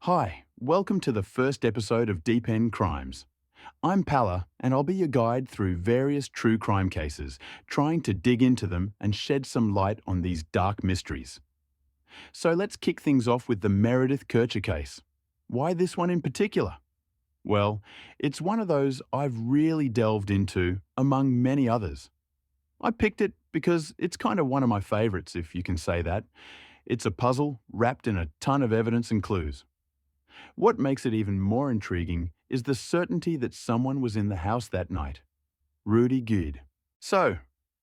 Hi, welcome to the first episode of Dpen Crimes. I'm Palla, and I'll be your guide through various true crime cases, trying to dig into them and shed some light on these dark mysteries. So let's kick things off with the Meredith Kercher case. Why this one in particular? Well, it's one of those I've really delved into, among many others. I picked it because it's kind of one of my favourites, if you can say that. It's a puzzle wrapped in a ton of evidence and clues. What makes it even more intriguing is the certainty that someone was in the house that night. Rudy Guede. So,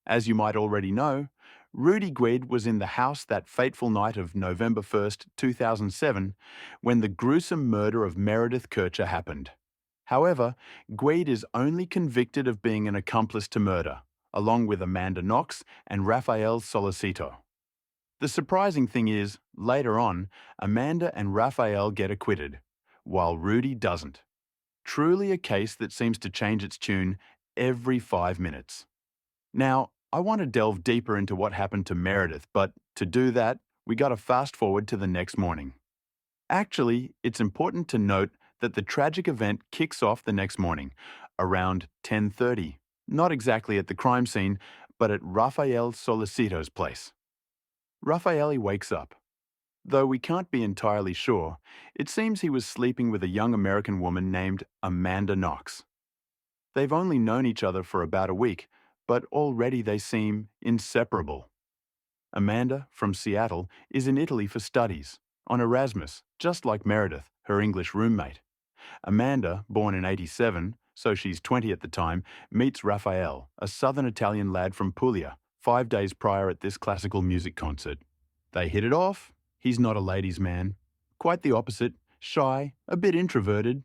as you might already know, Rudy Guede was in the house that fateful night of November 1st, 2007, when the gruesome murder of Meredith Kercher happened. However, Guede is only convicted of being an accomplice to murder, along with Amanda Knox and Rafael Solicito. The surprising thing is, later on, Amanda and Rafael get acquitted, while Rudy doesn't. Truly a case that seems to change its tune every 5 minutes. Now, I want to delve deeper into what happened to Meredith, but to do that, we got to fast forward to the next morning. Actually, it's important to note that the tragic event kicks off the next morning, around 10:30, not exactly at the crime scene, but at Rafael Solicito's place. Raffaele wakes up. Though we can't be entirely sure, it seems he was sleeping with a young American woman named Amanda Knox. They've only known each other for about a week, but already they seem inseparable. Amanda, from Seattle, is in Italy for studies, on Erasmus, just like Meredith, her English roommate. Amanda, born in '87, so she's 20 at the time, meets Raphael, a southern Italian lad from Puglia, 5 days prior at this classical music concert. They hit it off. He's not a ladies' man. Quite the opposite, shy, a bit introverted.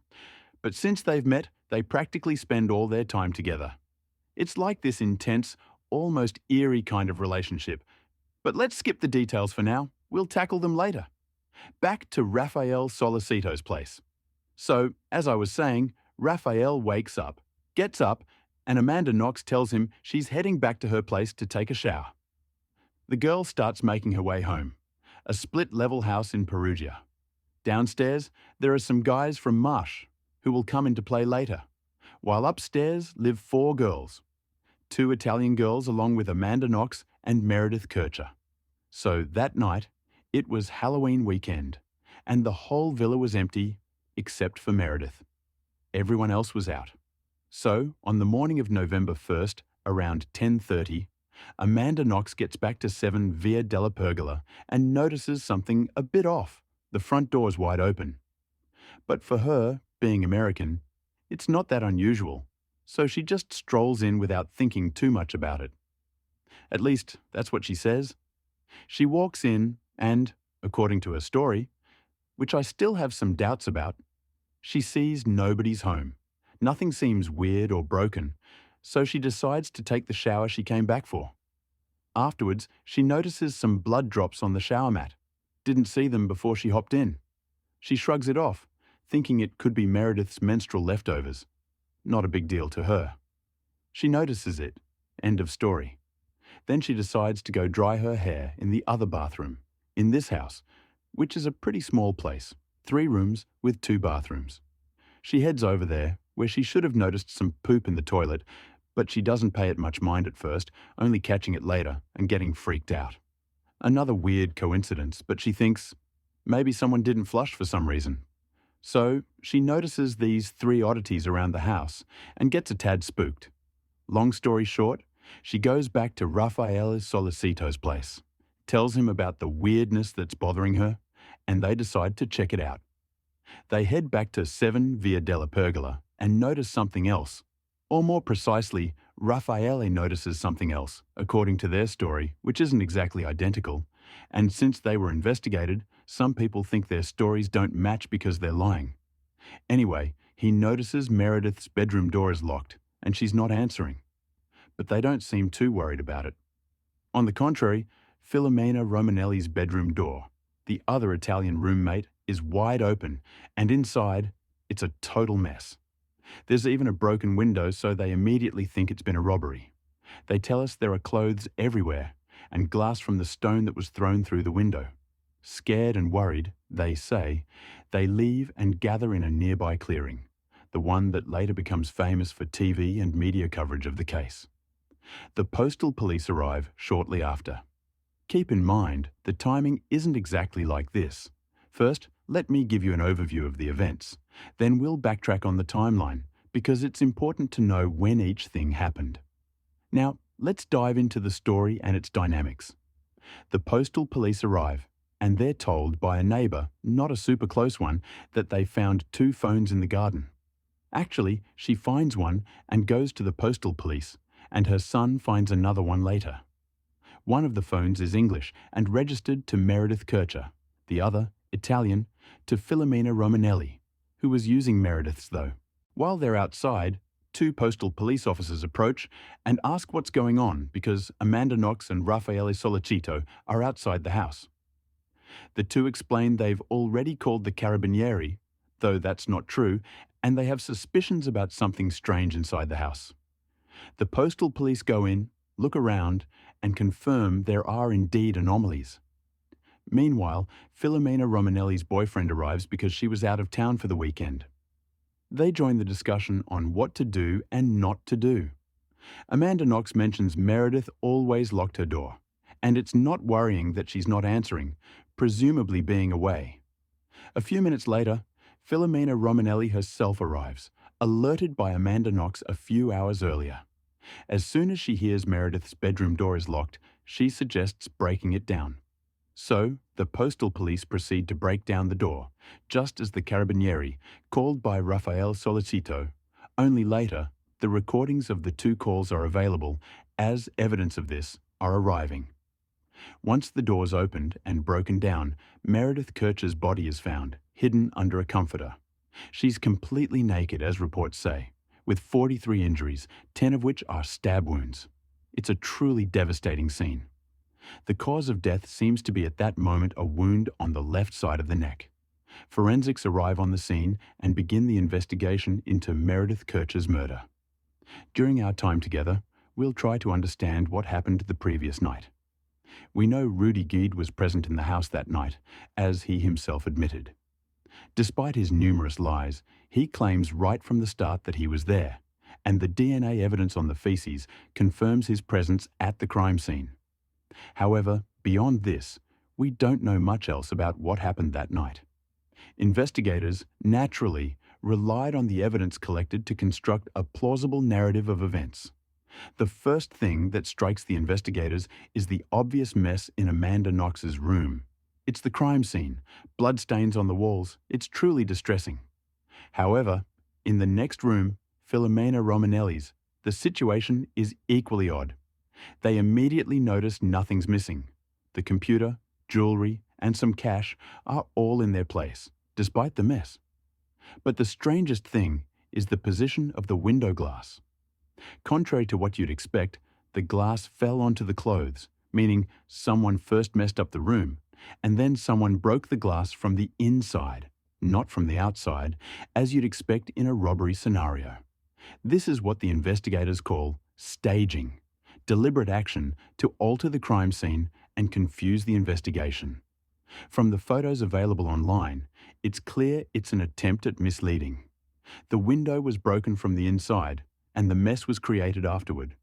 But since they've met, they practically spend all their time together. It's like this intense, almost eerie kind of relationship. But let's skip the details for now. We'll tackle them later. Back to Rafael Solicito's place. So, as I was saying, Rafael wakes up, gets up, and Amanda Knox tells him she's heading back to her place to take a shower. The girl starts making her way home, a split-level house in Perugia. Downstairs, there are some guys from Marsh, who will come into play later, while upstairs live 4 girls, 2 Italian girls along with Amanda Knox and Meredith Kercher. So that night, it was Halloween weekend, and the whole villa was empty except for Meredith. Everyone else was out. So, on the morning of November 1st, around 10:30, Amanda Knox gets back to 7 Via della Pergola and notices something a bit off. The front door's wide open. But for her, being American, it's not that unusual, so she just strolls in without thinking too much about it. At least, that's what she says. She walks in and, according to her story, which I still have some doubts about, she sees nobody's home. Nothing seems weird or broken, so she decides to take the shower she came back for. Afterwards, she notices some blood drops on the shower mat. Didn't see them before she hopped in. She shrugs it off, thinking it could be Meredith's menstrual leftovers. Not a big deal to her. She notices it. End of story. Then she decides to go dry her hair in the other bathroom, in this house, which is a pretty small place, 3 rooms with 2 bathrooms. She heads over there, where she should have noticed some poop in the toilet, but she doesn't pay it much mind at first, only catching it later and getting freaked out. Another weird coincidence, but she thinks maybe someone didn't flush for some reason. So she notices these 3 oddities around the house and gets a tad spooked. Long story short, she goes back to Rafael Solicito's place, tells him about the weirdness that's bothering her, and they decide to check it out. They head back to 7 Via della Pergola and notice something else. Or more precisely, Raffaele notices something else, according to their story, which isn't exactly identical. And since they were investigated, some people think their stories don't match because they're lying. Anyway, he notices Meredith's bedroom door is locked, and she's not answering. But they don't seem too worried about it. On the contrary, Filomena Romanelli's bedroom door, the other Italian roommate, is wide open, and inside, it's a total mess. There's even a broken window, so they immediately think it's been a robbery. They tell us there are clothes everywhere, and glass from the stone that was thrown through the window. Scared and worried, they say, they leave and gather in a nearby clearing, the one that later becomes famous for TV and media coverage of the case. The postal police arrive shortly after. Keep in mind, the timing isn't exactly like this. First, let me give you an overview of the events. Then we'll backtrack on the timeline, because it's important to know when each thing happened. Now, let's dive into the story and its dynamics. The postal police arrive, and they're told by a neighbour, not a super close one, that they found 2 phones in the garden. Actually, she finds one and goes to the postal police, and her son finds another one later. One of the phones is English and registered to Meredith Kercher, the other, Italian, to Filomena Romanelli, who was using Meredith's though. While they're outside, 2 postal police officers approach and ask what's going on because Amanda Knox and Raffaele Solicito are outside the house. The 2 explain they've already called the Carabinieri, though that's not true, and they have suspicions about something strange inside the house. The postal police go in, look around, and confirm there are indeed anomalies. Meanwhile, Filomena Romanelli's boyfriend arrives because she was out of town for the weekend. They join the discussion on what to do and not to do. Amanda Knox mentions Meredith always locked her door, and it's not worrying that she's not answering, presumably being away. A few minutes later, Filomena Romanelli herself arrives, alerted by Amanda Knox a few hours earlier. As soon as she hears Meredith's bedroom door is locked, she suggests breaking it down. So, the postal police proceed to break down the door, just as the Carabinieri, called by Raffaele Solicito. Only later, the recordings of the 2 calls are available, as evidence of this are arriving. Once the door's opened and broken down, Meredith Kercher's body is found, hidden under a comforter. She's completely naked, as reports say, with 43 injuries, 10 of which are stab wounds. It's a truly devastating scene. The cause of death seems to be at that moment a wound on the left side of the neck. Forensics arrive on the scene and begin the investigation into Meredith Kercher's murder. During our time together, we'll try to understand what happened the previous night. We know Rudy Guede was present in the house that night, as he himself admitted. Despite his numerous lies, he claims right from the start that he was there, and the DNA evidence on the feces confirms his presence at the crime scene. However, beyond this, we don't know much else about what happened that night. Investigators, naturally, relied on the evidence collected to construct a plausible narrative of events. The first thing that strikes the investigators is the obvious mess in Amanda Knox's room. It's the crime scene, bloodstains on the walls. It's truly distressing. However, in the next room, Filomena Romanelli's, the situation is equally odd. They immediately notice nothing's missing. The computer, jewelry, and some cash are all in their place, despite the mess. But the strangest thing is the position of the window glass. Contrary to what you'd expect, the glass fell onto the clothes, meaning someone first messed up the room, and then someone broke the glass from the inside, not from the outside, as you'd expect in a robbery scenario. This is what the investigators call staging, deliberate action to alter the crime scene and confuse the investigation. From the photos available online, it's clear it's an attempt at misleading. The window was broken from the inside, and the mess was created afterward.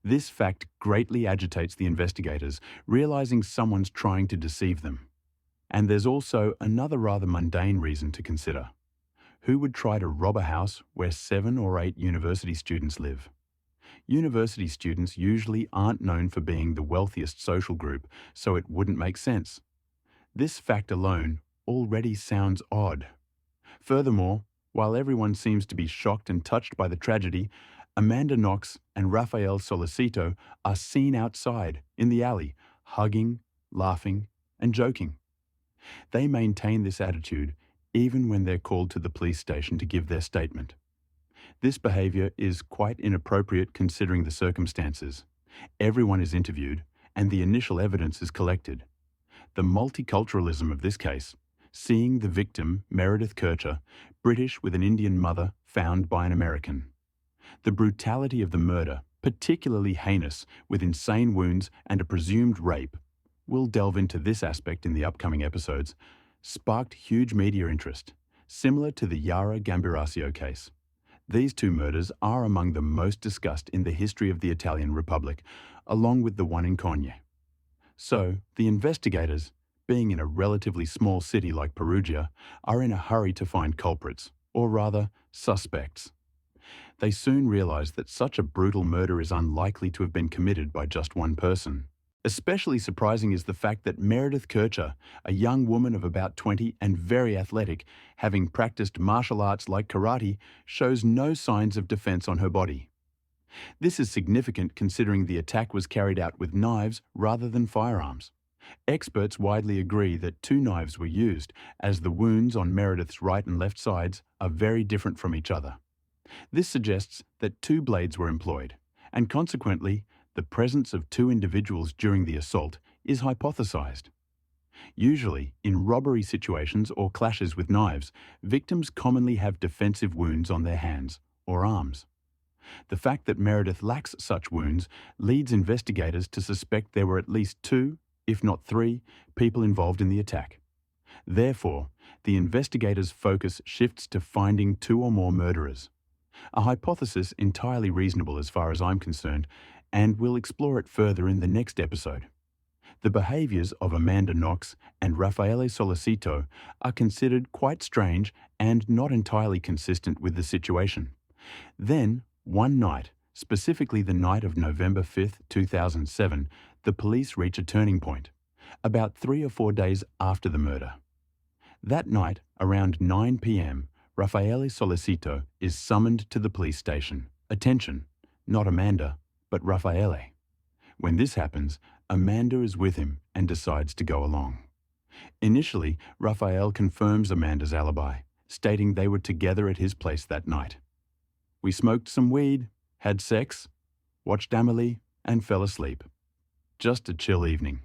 This fact greatly agitates the investigators, realizing someone's trying to deceive them. And there's also another rather mundane reason to consider. Who would try to rob a house where 7 or 8 university students live? University students usually aren't known for being the wealthiest social group, so it wouldn't make sense. This fact alone already sounds odd. Furthermore, while everyone seems to be shocked and touched by the tragedy, Amanda Knox and Raffaele Solicito are seen outside, in the alley, hugging, laughing, and joking. They maintain this attitude even when they're called to the police station to give their statement. This behaviour is quite inappropriate considering the circumstances. Everyone is interviewed, and the initial evidence is collected. The multiculturalism of this case, seeing the victim, Meredith Kercher, British with an Indian mother, found by an American. The brutality of the murder, particularly heinous, with insane wounds and a presumed rape, we'll delve into this aspect in the upcoming episodes, sparked huge media interest, similar to the Yara Gambirasio case. These two murders are among the most discussed in the history of the Italian Republic, along with the one in Cogne. So, the investigators, being in a relatively small city like Perugia, are in a hurry to find culprits, or rather, suspects. They soon realize that such a brutal murder is unlikely to have been committed by just one person. Especially surprising is the fact that Meredith Kercher, a young woman of about 20 and very athletic, having practiced martial arts like karate, shows no signs of defense on her body. This is significant considering the attack was carried out with knives rather than firearms. Experts widely agree that two knives were used, as the wounds on Meredith's right and left sides are very different from each other. This suggests that two blades were employed, and consequently, the presence of two individuals during the assault is hypothesized. Usually, in robbery situations or clashes with knives, victims commonly have defensive wounds on their hands or arms. The fact that Meredith lacks such wounds leads investigators to suspect there were at least two, if not three, people involved in the attack. Therefore, the investigators' focus shifts to finding two or more murderers. A hypothesis entirely reasonable as far as I'm concerned, and we'll explore it further in the next episode. The behaviours of Amanda Knox and Raffaele Solicito are considered quite strange and not entirely consistent with the situation. Then, one night, specifically the night of November 5, 2007, the police reach a turning point, about 3 or 4 days after the murder. That night, around 9 p.m., Raffaele Solicito is summoned to the police station. Attention, not Amanda, but Raffaele. When this happens, Amanda is with him and decides to go along. Initially, Raffaele confirms Amanda's alibi, stating they were together at his place that night. We smoked some weed, had sex, watched Amelie, and fell asleep. Just a chill evening.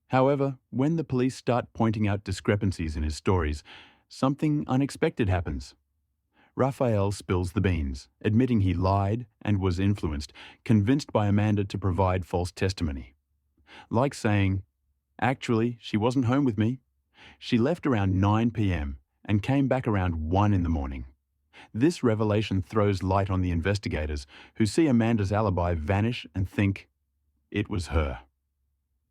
However, when the police start pointing out discrepancies in his stories, something unexpected happens. Raphael spills the beans, admitting he lied and was influenced, convinced by Amanda to provide false testimony. Like saying, "Actually, she wasn't home with me. She left around 9 p.m. and came back around 1 in the morning." This revelation throws light on the investigators, who see Amanda's alibi vanish and think it was her.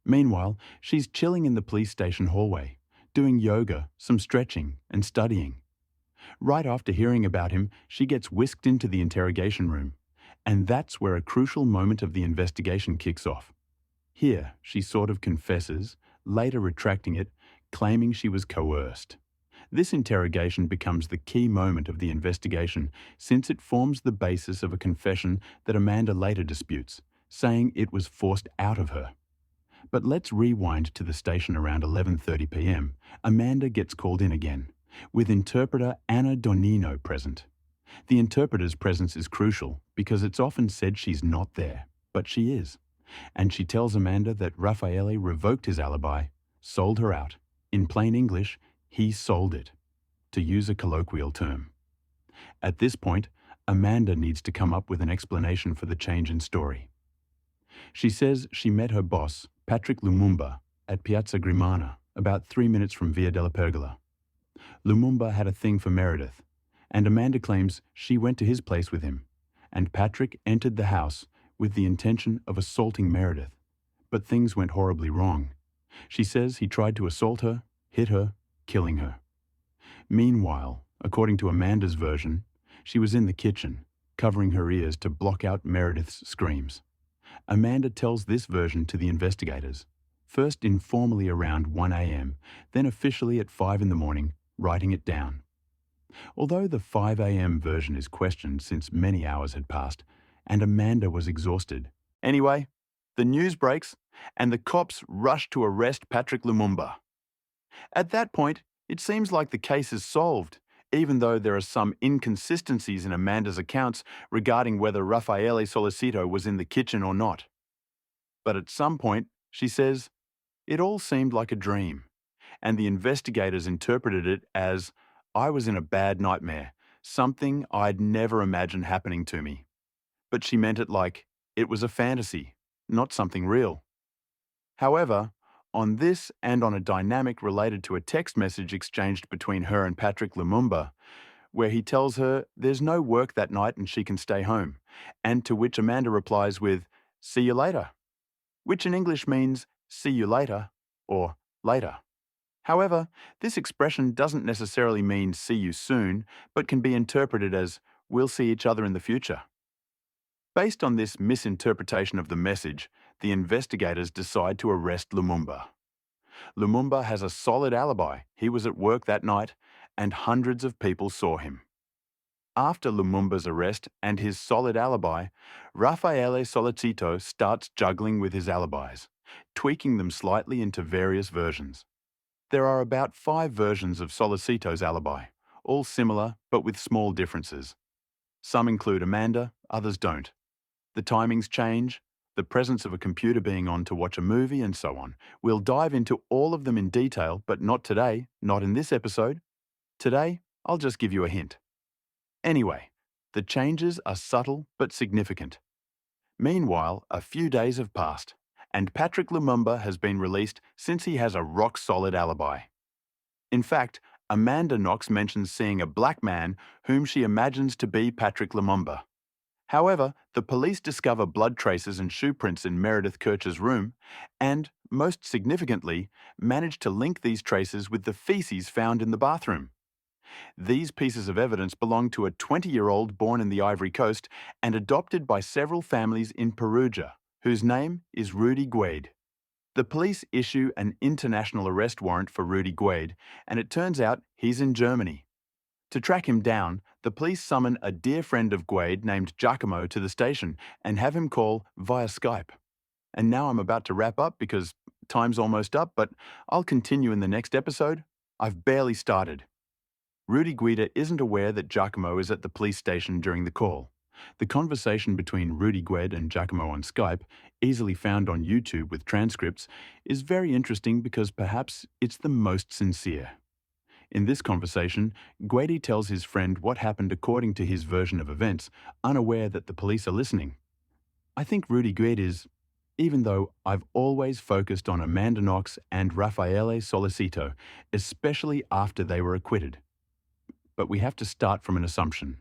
Meanwhile, she's chilling in the police station hallway, doing yoga, some stretching, and studying. Right after hearing about him, she gets whisked into the interrogation room, and that's where a crucial moment of the investigation kicks off. Here, she sort of confesses, later retracting it, claiming she was coerced. This interrogation becomes the key moment of the investigation, since it forms the basis of a confession that Amanda later disputes, saying it was forced out of her. But let's rewind to the station around 11:30 p.m. Amanda gets called in again, with interpreter Anna Donino present. The interpreter's presence is crucial because it's often said she's not there, but she is. And she tells Amanda that Raffaele revoked his alibi, sold her out. In plain English, he sold it, to use a colloquial term. At this point, Amanda needs to come up with an explanation for the change in story. She says she met her boss, Patrick Lumumba, at Piazza Grimana, about 3 minutes from Via della Pergola. Lumumba had a thing for Meredith, and Amanda claims she went to his place with him, and Patrick entered the house with the intention of assaulting Meredith. But things went horribly wrong. She says he tried to assault her, hit her, killing her. Meanwhile, according to Amanda's version, she was in the kitchen, covering her ears to block out Meredith's screams. Amanda tells this version to the investigators, first informally around 1 a.m., then officially at 5 in the morning, writing it down. Although the 5 a.m. version is questioned since many hours had passed, and Amanda was exhausted. Anyway, the news breaks, and the cops rush to arrest Patrick Lumumba. At that point, it seems like the case is solved, even though there are some inconsistencies in Amanda's accounts regarding whether Raffaele Solicito was in the kitchen or not. But at some point, she says, it all seemed like a dream, and the investigators interpreted it as, I was in a bad nightmare, something I'd never imagined happening to me. But she meant it like, it was a fantasy, not something real. However, On this and on a dynamic related to a text message exchanged between her and Patrick Lumumba, where he tells her there's no work that night and she can stay home, and to which Amanda replies with, "See you later," which in English means "see you later" or "later." However, this expression doesn't necessarily mean "see you soon," but can be interpreted as "we'll see each other in the future." Based on this misinterpretation of the message, the investigators decide to arrest Lumumba. Lumumba has a solid alibi. He was at work that night, and hundreds of people saw him. After Lumumba's arrest and his solid alibi, Raffaele Solicito starts juggling with his alibis, tweaking them slightly into various versions. There are about 5 versions of Solicito's alibi, all similar but with small differences. Some include Amanda, others don't. The timings change, the presence of a computer being on to watch a movie, and so on. We'll dive into all of them in detail, but not today, not in this episode. Today, I'll just give you a hint. Anyway, the changes are subtle but significant. Meanwhile, a few days have passed, and Patrick Lumumba has been released since he has a rock-solid alibi. In fact, Amanda Knox mentions seeing a black man whom she imagines to be Patrick Lumumba. However, the police discover blood traces and shoe prints in Meredith Kercher's room and, most significantly, manage to link these traces with the feces found in the bathroom. These pieces of evidence belong to a 20-year-old born in the Ivory Coast and adopted by several families in Perugia, whose name is Rudy Guede. The police issue an international arrest warrant for Rudy Guede, and it turns out he's in Germany. To track him down, the police summon a dear friend of Guede named Giacomo to the station and have him call via Skype. And now I'm about to wrap up because time's almost up, but I'll continue in the next episode. I've barely started. Rudy Guede isn't aware that Giacomo is at the police station during the call. The conversation between Rudy Guede and Giacomo on Skype, easily found on YouTube with transcripts, is very interesting because perhaps it's the most sincere. In this conversation, Guede tells his friend what happened according to his version of events, unaware that the police are listening. I think Rudy Guede is, even though I've always focused on Amanda Knox and Raffaele Solicito, especially after they were acquitted. But we have to start from an assumption.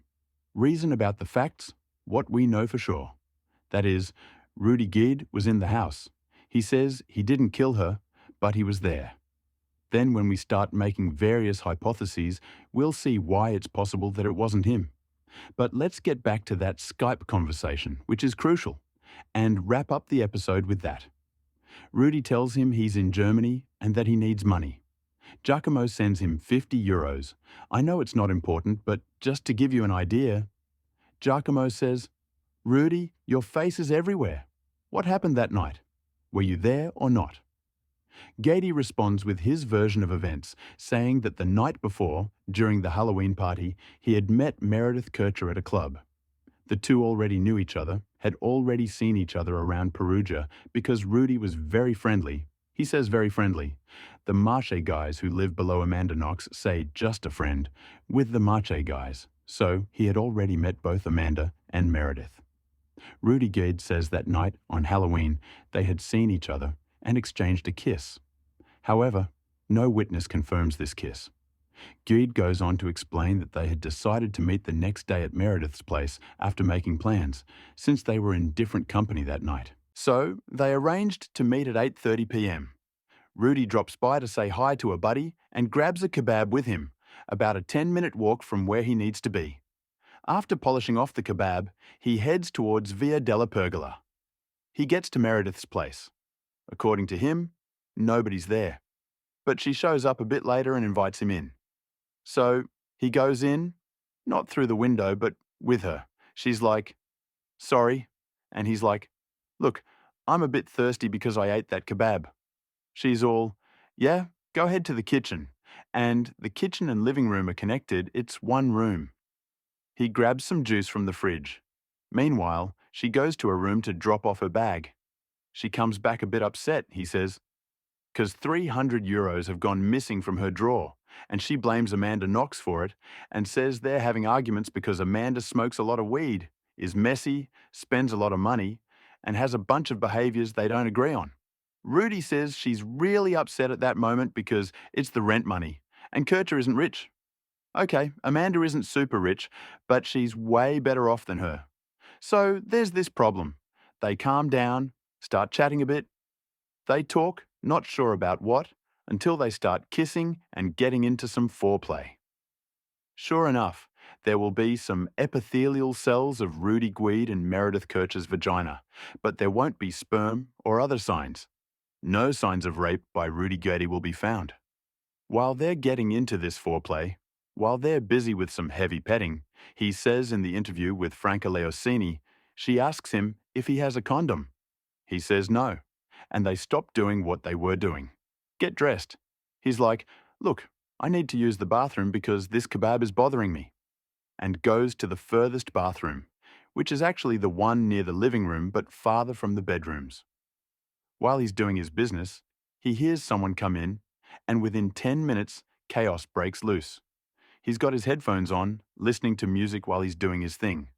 Reason about the facts, what we know for sure. That is, Rudy Guede was in the house. He says he didn't kill her, but he was there. Then when we start making various hypotheses, we'll see why it's possible that it wasn't him. But let's get back to that Skype conversation, which is crucial, and wrap up the episode with that. Rudy tells him he's in Germany and that he needs money. Giacomo sends him €50. I know it's not important, but just to give you an idea, Giacomo says, "Rudy, your face is everywhere. What happened that night? Were you there or not?" Guede responds with his version of events, saying that the night before, during the Halloween party, he had met Meredith Kercher at a club. The two already knew each other, had already seen each other around Perugia because Rudy was very friendly. He says very friendly. The Marche guys who live below Amanda Knox say just a friend, with the Marche guys. So he had already met both Amanda and Meredith. Rudy Guede says that night, on Halloween, they had seen each other and exchanged a kiss. However, no witness confirms this kiss. Guede goes on to explain that they had decided to meet the next day at Meredith's place after making plans, since they were in different company that night. So, they arranged to meet at 8:30 p.m. Rudy drops by to say hi to a buddy and grabs a kebab with him, about a 10-minute walk from where he needs to be. After polishing off the kebab, he heads towards Via della Pergola. He gets to Meredith's place. According to him, nobody's there. But she shows up a bit later and invites him in. So, he goes in, not through the window, but with her. She's like, "Sorry." And he's like, "Look, I'm a bit thirsty because I ate that kebab." She's all, "Yeah, go ahead to the kitchen." And the kitchen and living room are connected, it's one room. He grabs some juice from the fridge. Meanwhile, she goes to her room to drop off her bag. She comes back a bit upset, he says, because €300 have gone missing from her drawer, and she blames Amanda Knox for it and says they're having arguments because Amanda smokes a lot of weed, is messy, spends a lot of money, and has a bunch of behaviours they don't agree on. Rudy says she's really upset at that moment because it's the rent money, and Kercher isn't rich. Okay, Amanda isn't super rich, but she's way better off than her. So there's this problem. They calm down, start chatting a bit. They talk, not sure about what, until they start kissing and getting into some foreplay. Sure enough, there will be some epithelial cells of Rudy Guede and Meredith Kercher's vagina, but there won't be sperm or other signs. No signs of rape by Rudy Guede will be found. While they're getting into this foreplay, while they're busy with some heavy petting, he says in the interview with Franca Leosini, she asks him if he has a condom. He says no, and they stop doing what they were doing. Get dressed. He's like, look, I need to use the bathroom because this kebab is bothering me, and goes to the furthest bathroom, which is actually the one near the living room but farther from the bedrooms. While he's doing his business, he hears someone come in, and within 10 minutes, chaos breaks loose. He's got his headphones on, listening to music while he's doing his thing.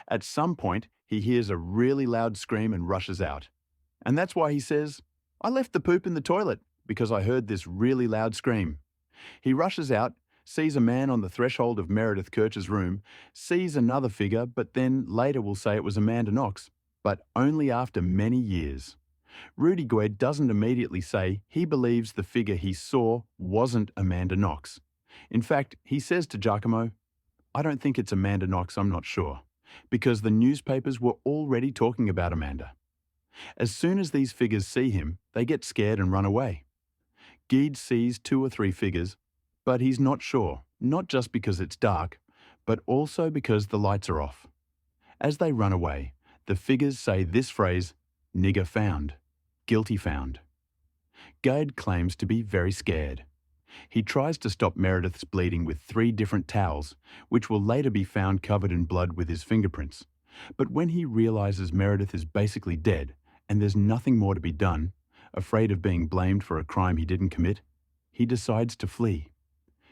At some point, he hears a really loud scream and rushes out. And that's why he says, I left the poop in the toilet because I heard this really loud scream. He rushes out, sees a man on the threshold of Meredith Kercher's room, sees another figure, but then later will say it was Amanda Knox, but only after many years. Rudy Guede doesn't immediately say he believes the figure he saw wasn't Amanda Knox. In fact, he says to Giacomo, I don't think it's Amanda Knox, I'm not sure, because the newspapers were already talking about Amanda. As soon as these figures see him, they get scared and run away. Guede sees 2 or 3 figures, but he's not sure, not just because it's dark, but also because the lights are off. As they run away, the figures say this phrase, nigger found, guilty found. Guede claims to be very scared. He tries to stop Meredith's bleeding with 3 different towels, which will later be found covered in blood with his fingerprints. But when he realizes Meredith is basically dead and there's nothing more to be done, afraid of being blamed for a crime he didn't commit, he decides to flee.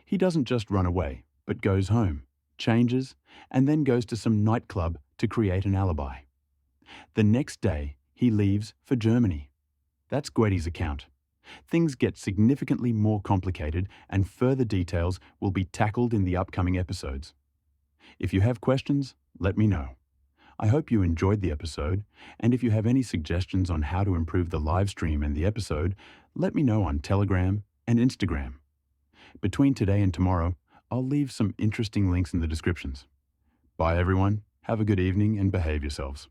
He doesn't just run away, but goes home, changes, and then goes to some nightclub to create an alibi. The next day, he leaves for Germany. That's Guede's account. Things get significantly more complicated and further details will be tackled in the upcoming episodes. If you have questions, let me know. I hope you enjoyed the episode, and if you have any suggestions on how to improve the live stream and the episode, let me know on Telegram and Instagram. Between today and tomorrow, I'll leave some interesting links in the descriptions. Bye everyone, have a good evening and behave yourselves.